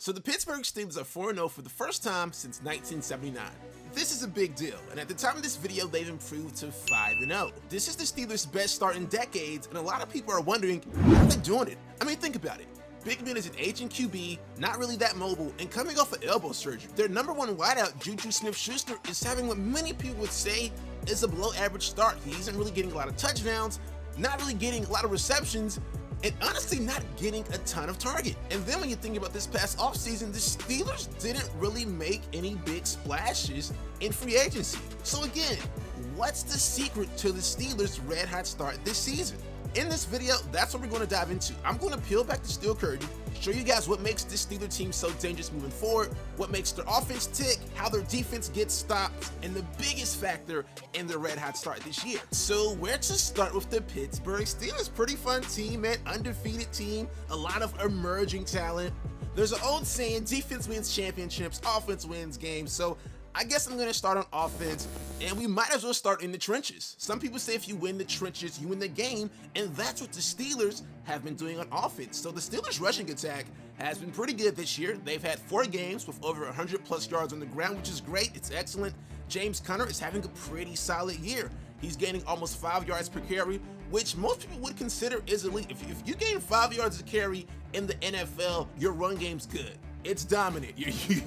So the Pittsburgh Steelers are 4-0 for the first time since 1979. This is a big deal, and at the time of this video, they've improved to 5-0. This is the Steelers' best start in decades, and a lot of people are wondering, how are they doing it? I mean, think about it. Big Ben is an aging QB, not really that mobile, and coming off of elbow surgery. Their number one wideout, Juju Smith-Schuster, is having what many people would say is a below-average start. He isn't really getting a lot of touchdowns, not really getting a lot of receptions, and honestly not getting a ton of target. And then when you think about this past offseason, the Steelers didn't really make any big splashes in free agency. So again, what's the secret to the Steelers' red hot start this season? In this video, that's what we're going to dive into. I'm going to peel back the steel curtain, show you guys what makes this Steelers team so dangerous moving forward, what makes their offense tick, how their defense gets stopped, and the biggest factor in their red hot start this year. So where to start with the Pittsburgh Steelers? Pretty fun team, man, undefeated team, a lot of emerging talent. There's an old saying, defense wins championships, offense wins games. So I guess I'm going to start on offense, and we might as well start in the trenches. Some people say if you win the trenches, you win the game, and that's what the Steelers have been doing on offense. So the Steelers' rushing attack has been pretty good this year. They've had 4 games with over 100 plus yards on the ground, which is great. It's excellent. James Conner is having a pretty solid year. He's gaining almost 5 yards per carry, which most people would consider is elite. If you gain 5 yards a carry in the NFL, your run game's good. It's dominant.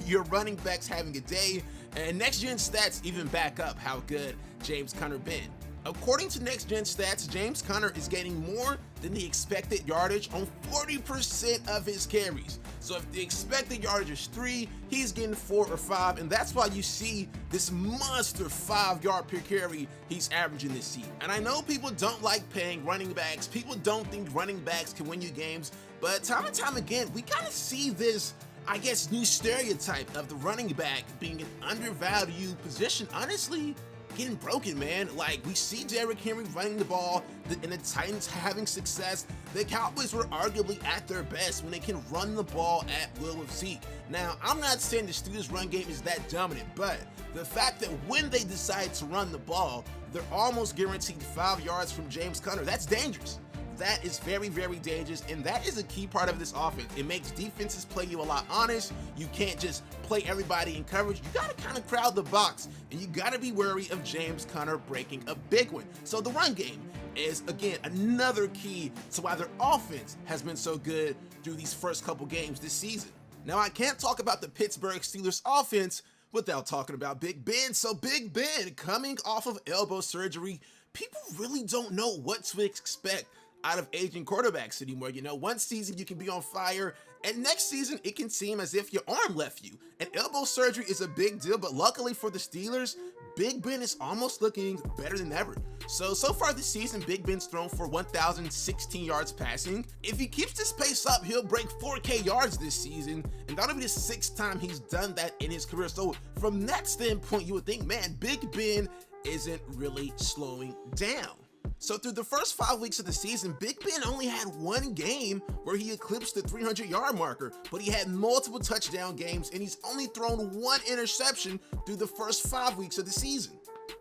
Your running back's having a day, and Next Gen Stats even back up how good James Conner been. According to Next Gen Stats, James Conner is gaining more than the expected yardage on 40% of his carries. So if the expected yardage is 3, he's getting 4 or 5, and that's why you see this monster 5-yard per carry he's averaging this season. And I know people don't like paying running backs. People don't think running backs can win you games, but time and time again, we kind of see this, I guess, new stereotype of the running back being an undervalued position, honestly, getting broken, man. Like, we see Derrick Henry running the ball, and the Titans having success. The Cowboys were arguably at their best when they can run the ball at will with Zeke. Now, I'm not saying the Steelers' run game is that dominant, but the fact that when they decide to run the ball, they're almost guaranteed 5 yards from James Conner, that's dangerous. That is very, very dangerous, and that is a key part of this offense. It makes defenses play you a lot honest. You can't just play everybody in coverage. You got to kind of crowd the box, and you got to be wary of James Conner breaking a big one. So the run game is, again, another key to why their offense has been so good through these first couple games this season. Now, I can't talk about the Pittsburgh Steelers offense without talking about Big Ben. So Big Ben, coming off of elbow surgery, people really don't know what to expect out of aging quarterbacks anymore. You know, one season you can be on fire, and next season it can seem as if your arm left you. And elbow surgery is a big deal, but luckily for the Steelers, Big Ben is almost looking better than ever. So far this season, Big Ben's thrown for 1,016 yards passing. If he keeps this pace up, he'll break 4K yards this season, and that'll be the 6th time he's done that in his career. So from that standpoint, you would think, man, Big Ben isn't really slowing down. So through the first 5 weeks of the season, Big Ben only had 1 game where he eclipsed the 300-yard marker, but he had multiple touchdown games, and he's only thrown 1 interception through the first 5 weeks of the season.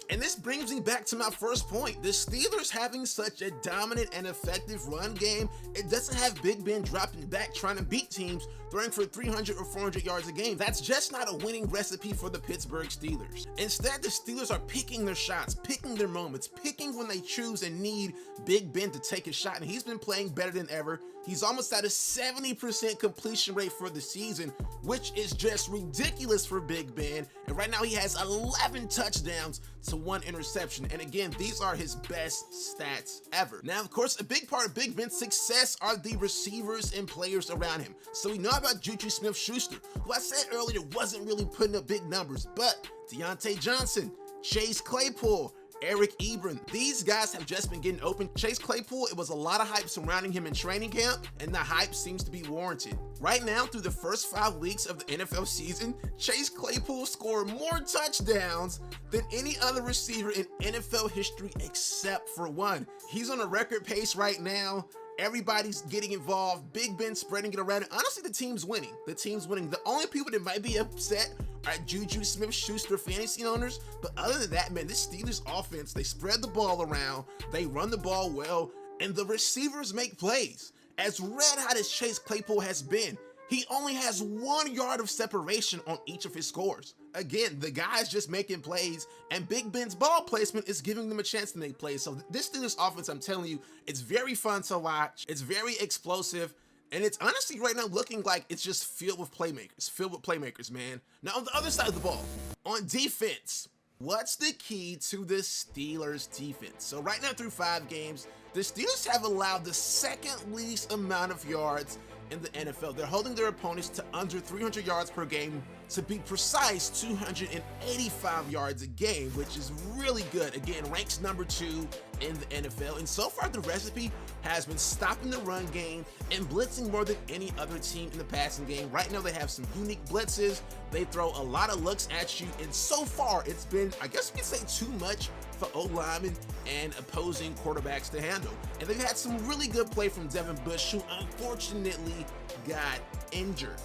And this brings me back to my first point. The Steelers having such a dominant and effective run game, it doesn't have Big Ben dropping back trying to beat teams, throwing for 300 or 400 yards a game. That's just not a winning recipe for the Pittsburgh Steelers. Instead, the Steelers are picking their shots, picking their moments, picking when they choose and need Big Ben to take a shot, and he's been playing better than ever. He's almost at a 70% completion rate for the season, which is just ridiculous for Big Ben. And right now he has 11 touchdowns to 1 interception. And again, these are his best stats ever. Now, of course, a big part of Big Ben's success are the receivers and players around him. So we know about Juju Smith-Schuster, who I said earlier wasn't really putting up big numbers, but Deontay Johnson, Chase Claypool, Eric Ebron, these guys have just been getting open. Chase Claypool, it was a lot of hype surrounding him in training camp, and the hype seems to be warranted. Right now, through the first 5 weeks of the NFL season, Chase Claypool scored more touchdowns than any other receiver in NFL history except for 1. He's on a record pace right now. Everybody's getting involved. Big Ben spreading it around. And honestly, the team's winning. The only people that might be upset are Juju Smith-Schuster fantasy owners. But other than that, man, this Steelers offense, they spread the ball around. They run the ball well. And the receivers make plays. As red hot as Chase Claypool has been, He only has 1 yard of separation on each of his scores. Again, the guy's just making plays, and Big Ben's ball placement is giving them a chance to make plays. So this Steelers offense, I'm telling you, it's very fun to watch. It's very explosive, and it's honestly right now looking like it's just filled with playmakers, man. Now on the other side of the ball, on defense, what's the key to the Steelers defense? So right now through 5 games, the Steelers have allowed the second least amount of yards in the NFL. They're holding their opponents to under 300 yards per game. To be precise, 285 yards a game, which is really good. Again, ranks number 2 in the NFL. And so far, the recipe has been stopping the run game and blitzing more than any other team in the passing game. Right now, they have some unique blitzes. They throw a lot of looks at you. And so far, it's been, I guess we could say, too much for O-linemen and opposing quarterbacks to handle. And they've had some really good play from Devin Bush, who unfortunately got injured.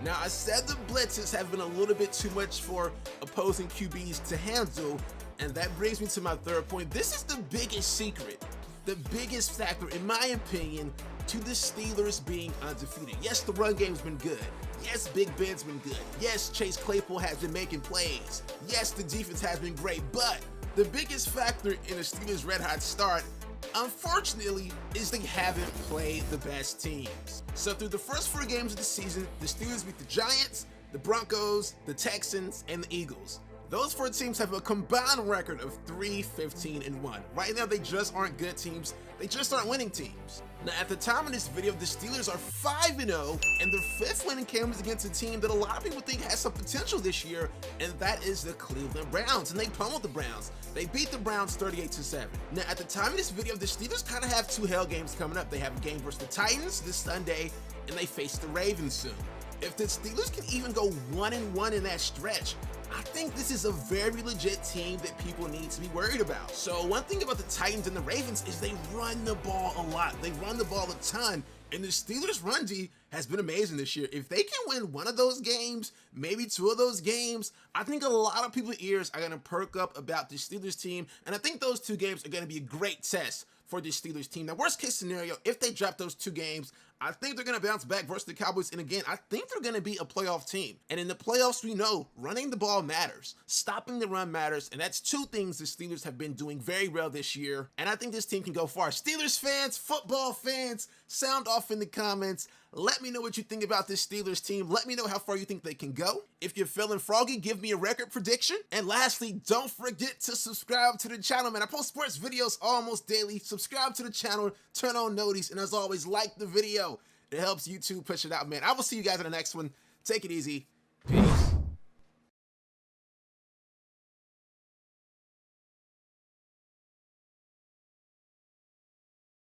Now, I said the blitzes have been a little bit too much for opposing QBs to handle, and that brings me to my third point. This is the biggest secret, the biggest factor, in my opinion, to the Steelers being undefeated. Yes, the run game's been good. Yes, Big Ben's been good. Yes, Chase Claypool has been making plays. Yes, the defense has been great, but the biggest factor in the Steelers' red-hot start, unfortunately, is they haven't played the best teams. So through the first 4 games of the season, the Steelers beat the Giants, the Broncos, the Texans, and the Eagles. Those 4 teams have a combined record of 3-15-1. Right now, they just aren't good teams. They just aren't winning teams. Now, at the time of this video, the Steelers are 5-0, and their 5th win comes against a team that a lot of people think has some potential this year, and that is the Cleveland Browns, and they pummeled the Browns. They beat the Browns 38-7. Now, at the time of this video, the Steelers kind of have 2 hell games coming up. They have a game versus the Titans this Sunday, and they face the Ravens soon. If the Steelers can even go 1-1 in that stretch, I think this is a very legit team that people need to be worried about. So one thing about the Titans and the Ravens is they run the ball a lot. They run the ball a ton. And the Steelers' run D has been amazing this year. If they can win 1 of those games, maybe 2 of those games, I think a lot of people's ears are going to perk up about the Steelers team. And I think those 2 games are going to be a great test for the Steelers team. Now, worst case scenario, if they drop those 2 games, I think they're going to bounce back versus the Cowboys. And again, I think they're going to be a playoff team. And in the playoffs, we know running the ball matters. Stopping the run matters. And that's 2 things the Steelers have been doing very well this year. And I think this team can go far. Steelers fans, football fans, sound off in the comments. Let me know what you think about this Steelers team. Let me know how far you think they can go. If you're feeling froggy, give me a record prediction. And lastly, don't forget to subscribe to the channel, man. I post sports videos almost daily. Subscribe to the channel, turn on notifications, and as always, like the video. It helps YouTube push it out, man. I will see you guys in the next one. Take it easy. Peace.